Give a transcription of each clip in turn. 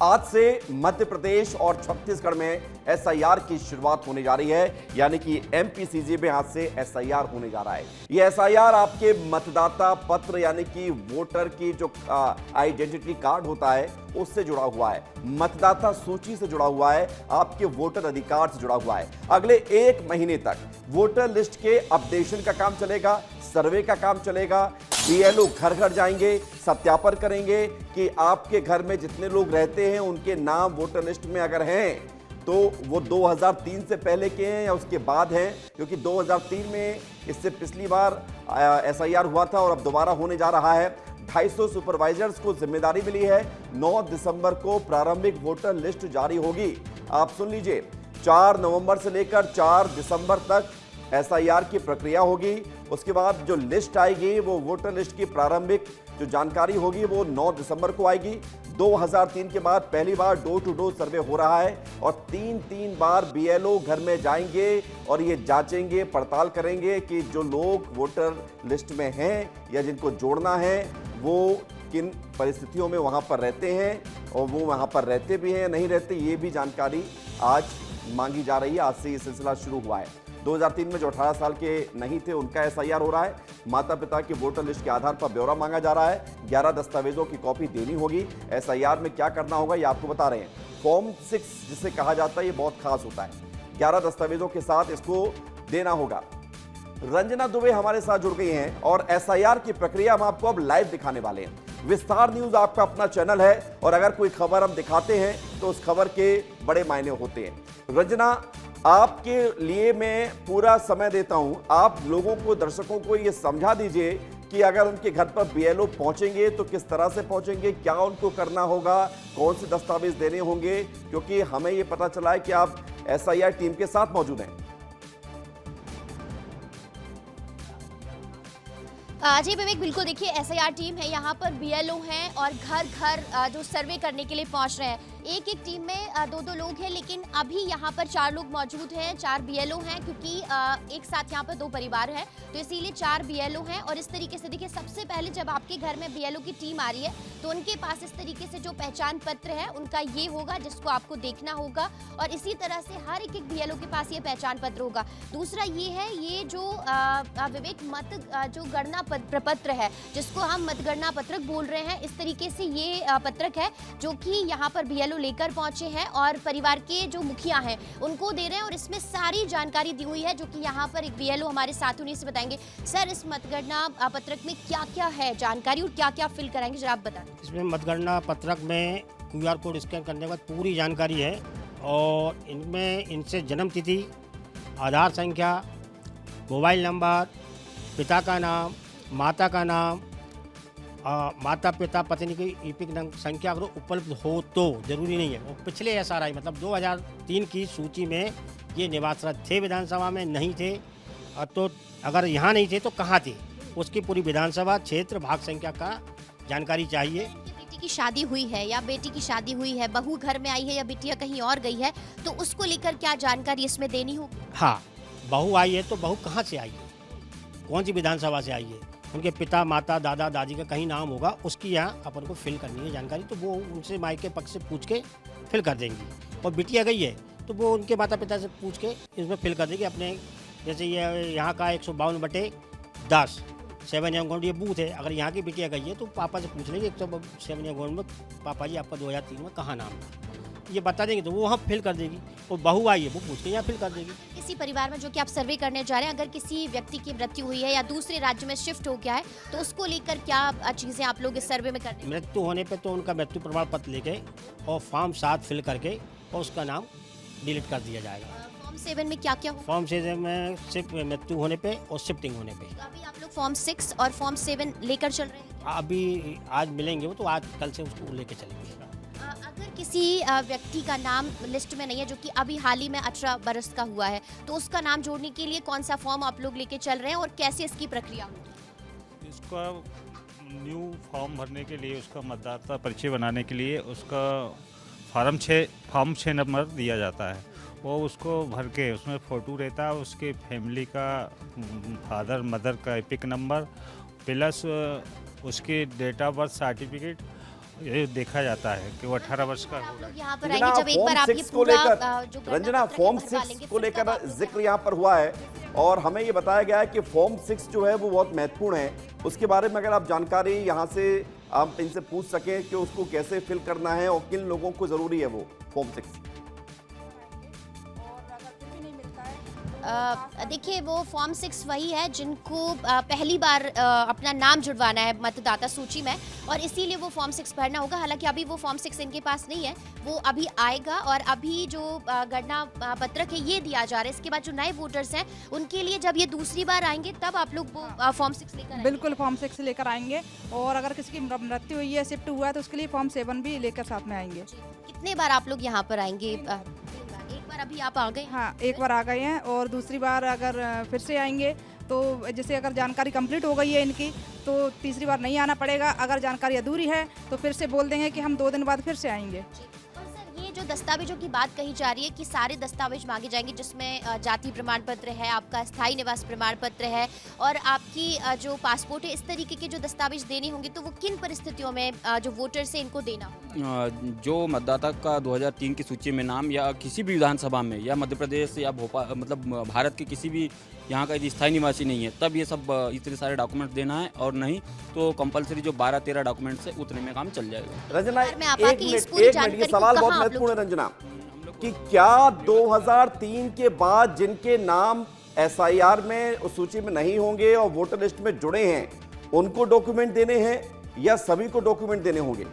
आज से मध्य प्रदेश और छत्तीसगढ़ में एसआईआर की शुरुआत होने जा रही है, यानी कि एमपीसीजी में आज से एसआईआर होने जा रहा है। यह एसआईआर आपके मतदाता पत्र यानी कि वोटर की जो आइडेंटिटी कार्ड होता है उससे जुड़ा हुआ है, मतदाता सूची से जुड़ा हुआ है, आपके वोटर अधिकार से जुड़ा हुआ है। अगले 1 महीने तक वोटर लिस्ट के अपडेशन का काम चलेगा, सर्वे का काम चलेगा, बीएलओ घर घर जाएंगे, सत्यापन करेंगे कि आपके घर में जितने लोग रहते हैं उनके नाम वोटर लिस्ट में अगर हैं तो वो 2003 से पहले के हैं या उसके बाद हैं, क्योंकि 2003 में इससे पिछली बार एसआईआर हुआ था और अब दोबारा होने जा रहा है। 250 सुपरवाइजर्स को जिम्मेदारी मिली है। 9 दिसंबर को प्रारंभिक वोटर लिस्ट जारी होगी। आप सुन लीजिए, 4 नवंबर से लेकर 4 दिसंबर तक एसआईआर की प्रक्रिया होगी। उसके बाद जो लिस्ट आएगी वो वोटर लिस्ट की प्रारंभिक जो जानकारी होगी वो 9 दिसंबर को आएगी। 2003 के बाद पहली बार डोर टू डोर सर्वे हो रहा है और 3 बार बीएलओ घर में जाएंगे और ये जांचेंगे, पड़ताल करेंगे कि जो लोग वोटर लिस्ट में हैं या जिनको जोड़ना है वो किन परिस्थितियों में वहां पर रहते हैं और वो वहां पर रहते भी हैं नहीं रहते, ये भी जानकारी आज मांगी जा रही है। आज से ये सिलसिला शुरू हुआ है। 2003 में जो 18 साल के नहीं थे उनका एसआईआर हो रहा है। माता पिता की वोटर लिस्ट के आधार पर ब्यौरा मांगा जा रहा है। 11 दस्तावेजों की कॉपी देनी होगी। एसआईआर में क्या करना होगा ये आपको बता रहे हैं। फॉर्म 6 जिसे कहा जाता है ये बहुत खास होता है। 11 दस्तावेजों के साथ इसको देना होगा। रंजना दुबे हमारे साथ जुड़ गई हैं और एसआईआर की प्रक्रिया हम आपको अब लाइव दिखाने वाले हैं। विस्तार न्यूज आपका अपना चैनल है और अगर कोई खबर हम दिखाते हैं तो उस खबर के बड़े मायने होते हैं। रंजना, आपके लिए मैं पूरा समय देता हूं। आप लोगों को, दर्शकों को ये समझा दीजिए कि अगर उनके घर पर बीएलओ पहुंचेंगे तो किस तरह से पहुंचेंगे, क्या उनको करना होगा, कौन से दस्तावेज देने होंगे, क्योंकि हमें ये पता चला है कि आप एसआईआर टीम के साथ मौजूद हैं। जी विवेक, बिल्कुल। देखिए, एसआईआर टीम है, यहाँ पर बीएलओ हैं और घर घर जो सर्वे करने के लिए पहुँच रहे हैं। एक टीम में 2 लोग हैं, लेकिन अभी यहाँ पर 4 लोग मौजूद हैं, 4 बीएलओ हैं, क्योंकि एक साथ यहाँ पर 2 परिवार हैं, तो इसीलिए 4 बीएलओ हैं। और इस तरीके से देखिए, सबसे पहले जब आपके घर में बीएलओ की टीम आ रही है तो उनके पास इस तरीके से जो पहचान पत्र है उनका ये होगा, जिसको आपको देखना होगा। और इसी तरह से हर एक बीएलओ के पास ये पहचान पत्र होगा। दूसरा ये है, ये जो विवेक जो गणना प्रपत्र है, जिसको हम मतगणना पत्रक बोल रहे हैं, इस तरीके से ये पत्रक है जो कि यहाँ पर बीएलओ लेकर पहुंचे हैं और परिवार के जो मुखिया हैं उनको दे रहे हैं। और इसमें सारी जानकारी दी हुई है जो कि यहाँ पर एक बीएलओ हमारे साथ उन्हीं से बताएंगे। सर, इस मतगणना पत्रक में क्या क्या है जानकारी और क्या क्या फिल कराएंगे, जरा आप बताएं। इसमें मतगणना पत्रक में QR कोड स्कैन करने के बाद पूरी जानकारी है और इनमें इनसे जन्म तिथि, आधार संख्या, मोबाइल नंबर, पिता का नाम, माता का नाम, माता पिता पत्नी की ईपिक संख्या अगर उपलब्ध हो तो, जरूरी नहीं है। और पिछले एसआरआई मतलब 2003 की सूची में ये निवासरत थे, विधानसभा में नहीं थे, तो अगर यहाँ नहीं थे तो कहाँ थे, उसकी पूरी विधानसभा क्षेत्र भाग संख्या का जानकारी चाहिए। बेटी की शादी हुई है या बेटी की शादी हुई है, बहू घर में आई है या बिटिया कहीं और गई है, तो उसको लेकर क्या जानकारी इसमें देनी होगी? हाँ, बहू आई है तो बहू कहाँ से आई है, कौन सी विधानसभा से आई है, उनके पिता, माता, दादा, दादी का कहीं नाम होगा, उसकी यहाँ अपन को फिल करनी है जानकारी। तो वो उनसे मायके पक्ष से पूछ के फिल कर देंगी। और बिटिया गई है तो वो उनके माता पिता से पूछ के इसमें फिल कर देगी अपने। जैसे ये यहाँ का 152/10 7 ग्राउंड ये बूथ है, अगर यहाँ की बिटिया गई है तो पापा से पूछ लेंगे 107 ग्राउंड में पापा जी आपका 2003 में कहाँ नाम था, ये बता देंगे तो वो वहाँ फिल कर देगी। और बहू आई है वो पूछ के यहाँ फिल कर देगी। किसी परिवार में जो कि आप सर्वे करने जा रहे हैं, अगर किसी व्यक्ति की मृत्यु हुई है या दूसरे राज्य में शिफ्ट हो गया है, तो उसको लेकर क्या चीजें आप लोग इस सर्वे में करते हैं? मृत्यु होने पे तो उनका मृत्यु प्रमाण पत्र लेके और फॉर्म 7 फिल करके और उसका नाम डिलीट कर दिया जाएगा। फॉर्म 7 में क्या क्या हो? फॉर्म 7 में सिर्फ मृत्यु होने पे और शिफ्टिंग होने पे। तो अभी आप लोग फॉर्म 6 और फॉर्म 7 लेकर चल रहे हैं? अभी आज मिलेंगे वो, तो आज कल से उसको लेके चलेंगे। अगर किसी व्यक्ति का नाम लिस्ट में नहीं है, जो कि अभी हाल ही में 18 बरस का हुआ है, तो उसका नाम जोड़ने के लिए कौन सा फॉर्म आप लोग लेके चल रहे हैं और कैसे इसकी प्रक्रिया होगी? इसका न्यू फॉर्म भरने के लिए, उसका मतदाता परिचय बनाने के लिए उसका फॉर्म 6 नंबर दिया जाता है। वो उसको भर के उसमें फ़ोटो रहता है, उसके फैमिली का, फादर मदर का एपिक नंबर प्लस उसकी डेट ऑफ बर्थ सर्टिफिकेट ये देखा जाता है कि वो 18 वर्ष का आप होगा। लोग यहाँ पर रंजना, आएंगे जब एक बार फॉर्म आप ये 6 को पूरा लेकर जो रंजना गणना फॉर्म पत्र है, 6 भरवा को लेंगे, फिर लेकर तब आप लोग जिक्र यहाँ पर हुआ है और हमें ये बताया गया है कि फॉर्म 6 जो है वो बहुत महत्वपूर्ण है। उसके बारे में अगर आप जानकारी यहाँ से आप इनसे पूछ सकें कि उसको कैसे फिल करना है और किन लोगों को जरूरी है वो फॉर्म 6। देखिए वो फॉर्म 6 वही है जिनको पहली बार अपना नाम जुड़वाना है मतदाता सूची में, और इसीलिए वो फॉर्म 6 भरना होगा। हालांकि अभी वो फॉर्म 6 इनके पास नहीं है, वो अभी आएगा और अभी जो गणना पत्रक है ये दिया जा रहा है। इसके बाद जो नए वोटर्स हैं उनके लिए जब ये दूसरी बार आएंगे तब आप लोग वो फॉर्म 6 लेकर आएंगे। बिल्कुल फॉर्म 6 लेकर आएंगे, और अगर किसी की मृत्यु हुई है, शिफ्ट हुआ है, तो उसके लिए फॉर्म 7 भी लेकर साथ में आएंगे। कितने बार आप लोग यहाँ पर आएंगे? एक बार अभी आप आ गए? हाँ, एक बार आ गए हैं, और दूसरी बार अगर फिर से आएंगे तो जैसे अगर जानकारी कंप्लीट हो गई है इनकी तो तीसरी बार नहीं आना पड़ेगा। अगर जानकारी अधूरी है तो फिर से बोल देंगे कि हम 2 दिन बाद फिर से आएंगे। और सर ये जो दस्तावेजों की बात कही जा रही है कि सारे दस्तावेज मांगे जाएंगे, जिसमें जाति प्रमाण पत्र है, आपका स्थायी निवास प्रमाण पत्र है और आपकी जो पासपोर्ट है, इस तरीके के जो दस्तावेज देने होंगे, तो वो किन परिस्थितियों में जो वोटर्स है इनको देना होगा? जो मतदाता का 2003 की सूची में नाम या किसी भी विधानसभा में या मध्य प्रदेश या भोपाल मतलब भारत के किसी भी यहाँ का यदि स्थायी निवासी नहीं है तब ये सब इतने सारे डॉक्यूमेंट देना है, और नहीं तो कंपलसरी जो 12-13 डॉक्यूमेंट से उतने में काम चल जाएगा। रंजना में आप एक आके इस मिनट पूरी ये जानकारी सवाल को बहुत कहाँ आप महत्वपूर्ण है रंजना, कि क्या 2003 के बाद जिनके नाम एसआईआर में उस सूची में नहीं होंगे और वोटर लिस्ट में जुड़े हैं उनको डॉक्यूमेंट देने हैं या सभी को डॉक्यूमेंट देने होंगे?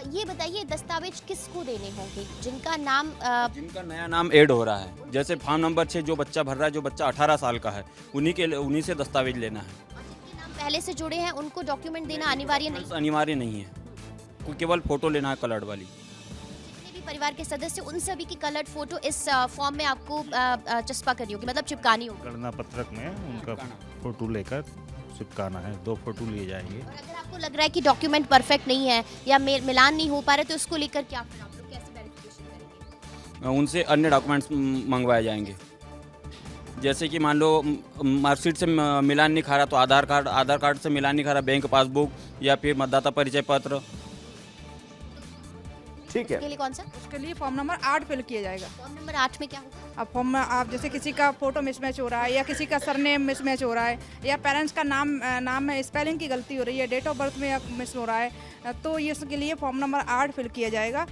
ये बताइए दस्तावेज किसको देने होंगे जिनका नाम जिनका नया नाम ऐड हो रहा है, जैसे फॉर्म नंबर 6 जो बच्चा भर रहा है, जो बच्चा 18 साल का है, उन्हीं से दस्तावेज लेना है। जिनके नाम पहले से जुड़े हैं उनको डॉक्यूमेंट देना अनिवार्य नहीं? अनिवार्य नहीं है, केवल फोटो लेना है कलर्ड वाली। जितने भी परिवार के सदस्य उन सभी की कलर्ड फोटो इस फॉर्म में आपको चस्पा करनी होगी, मतलब चिपकानी होगी। गणना पत्रक में उनका फोटो लेकर चिपकाना है, 2 फोटो लिए जाएंगे। और अगर आपको लग रहा है कि डॉक्यूमेंट परफेक्ट नहीं है या मिलान नहीं हो पा रहे, तो उसको लेकर क्या फिर आप लोग कैसे वेरिफिकेशन करेंगे? उनसे अन्य डॉक्यूमेंट्स मंगवाए जाएंगे, जैसे कि मान लो मार्कशीट से मिलान नहीं खा रहा तो आधार कार्ड से मिलान नहीं खा रहा, बैंक पासबुक या फिर मतदाता परिचय पत्र। ठीक है, उसके लिए कौन सा उसके लिए फॉर्म नंबर 8 फिल किया जाएगा। फॉर्म नंबर 8 में क्या होगा? अब फॉर्म में आप जैसे किसी का फोटो मिसमैच हो रहा है या किसी का सरनेम मिसमैच हो रहा है या पेरेंट्स का नाम में स्पेलिंग की गलती हो रही है, डेट ऑफ बर्थ में मिस हो रहा है, तो ये इसके लिए फॉर्म नंबर 8 फिल किया जाएगा।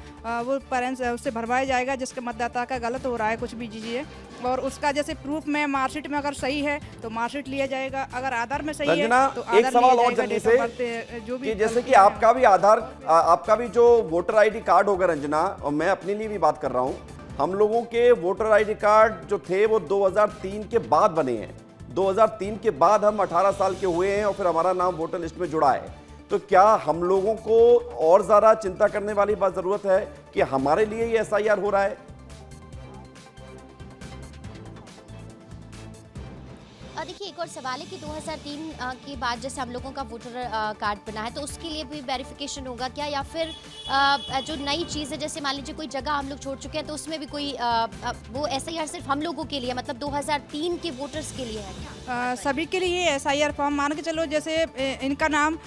वो पेरेंट्स उससे भरवाया जाएगा जिसके मतदाता का गलत हो रहा है कुछ भी चीज़ें, और उसका जैसे प्रूफ में मार्कशीट में अगर सही है तो मार्कशीट लिया जाएगा, अगर आधार में सही है रंजना, तो एक आधार सवाल लिया और जाएगा, जल्दी डेट ऑफ बर्थ जो भी कि जैसे कि गलतियाँ हैं। आपका भी आपका भी जो वोटर आईडी कार्ड होगा रंजना, और मैं अपने लिए भी बात कर रहा हूं, हम लोगों के वोटर आईडी कार्ड जो थे वो 2003 के बाद बने हैं। 2003 के बाद हम 18 साल के हुए हैं और फिर हमारा नाम वोटर लिस्ट में जुड़ा है। तो क्या हम लोगों को और ज्यादा चिंता करने वाली बात जरूरत है कि हमारे लिए ये एसआईआर हो रहा है? देखिए एक और सवाल है कि 2003 के बाद जैसे हम लोगों का वोटर कार्ड बना है तो उसके लिए भी वेरिफिकेशन होगा क्या, या फिर जो नई चीज़ है जैसे मान लीजिए कोई जगह हम लोग छोड़ चुके हैं तो उसमें भी कोई वो एसआईआर सिर्फ हम लोगों के लिए मतलब 2003 के वोटर्स के लिए है क्या? सभी के लिए एसआईआर फॉर्म मान के चलो, जैसे इनका नाम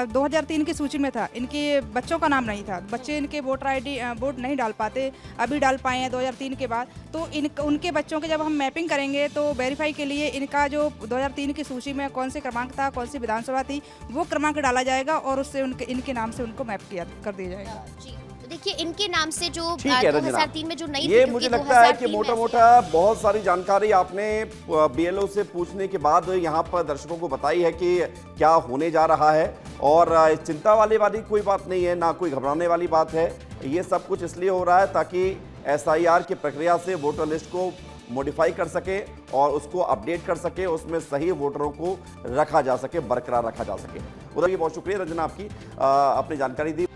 2003 की सूची में था, इनके बच्चों का नाम नहीं था, बच्चे इनके वोटर आईडी वोट नहीं डाल पाते, अभी डाल पाए हैं 2003 के बाद, तो उनके बच्चों के जब हम मैपिंग करेंगे तो वेरीफाई के लिए इनका जो 2003 की सूची में कौन से क्रमांक था, कौन सी विधानसभा थी, वो क्रमांक डाला जाएगा और उससे इनके नाम से उनको मैप कर दिया जाएगा। जी तो देखिए इनके नाम से जो ठीक है रंजना, 2003 में जो नई ये थी, मुझे क्योंकि लगता है कि 2003 मोटा में मोटा बहुत सारी जानकारी आपने बीएलओ से पूछने के बाद यहाँ पर दर्शकों को बताई है कि क्या होने जा रहा है, और चिंता वाली कोई बात नहीं है, ना कोई घबराने वाली बात है। ये सब कुछ इसलिए हो रहा है ताकि एसआईआर की प्रक्रिया से वोटर लिस्ट को मॉडिफाई कर सके और उसको अपडेट कर सके, उसमें सही वोटरों को रखा जा सके, बरकरार रखा जा सके। उधर बहुत शुक्रिया रंजना आपकी, आपने जानकारी दी।